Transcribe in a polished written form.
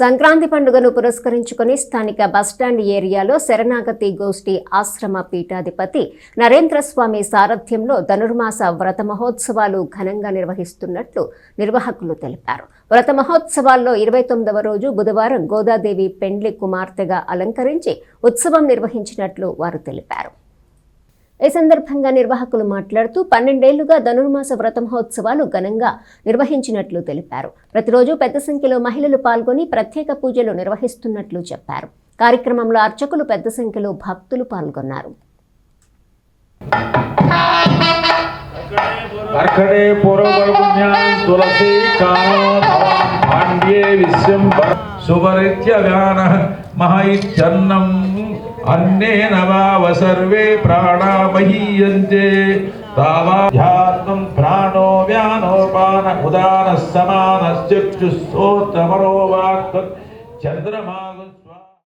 సంక్రాంతి పండుగను పురస్కరించుకుని స్థానిక బస్టాండ్ ఏరియాలో శరణాగతి గోష్ఠి ఆశ్రమ పీఠాధిపతి నరేంద్రస్వామి సారథ్యంలో ధనుర్మాస వ్రత మహోత్సవాలు ఘనంగా నిర్వహిస్తున్నట్లు నిర్వాహకులు తెలిపారు. వ్రత మహోత్సవాల్లో 29వ రోజు బుధవారం గోదాదేవి పెండ్లి కుమార్తెగా అలంకరించి ఉత్సవం నిర్వహించినట్లు వారు తెలిపారు. ఈ సందర్భంగా నిర్వాహకులు మాట్లాడుతూ 12 ఏళ్లుగా ధనుర్మాస వ్రత మహోత్సవాలు ఘనంగా నిర్వహించినట్లు తెలిపారు. ప్రతిరోజు పెద్ద సంఖ్యలో మహిళలు పాల్గొని ప్రత్యేక పూజలు నిర్వహిస్తున్నట్లు చెప్పారు. కార్యక్రమంలో అర్చకులు పెద్ద సంఖ్యలో భక్తులు పాల్గొన్నారు. अन्नेन वाव सर्वे प्राणा महीयन्ते तावाध्यात्मं प्राणो व्यानोपान उदानः समानश्चक्षुः श्रोत्रमनो वाक् चन्द्रमा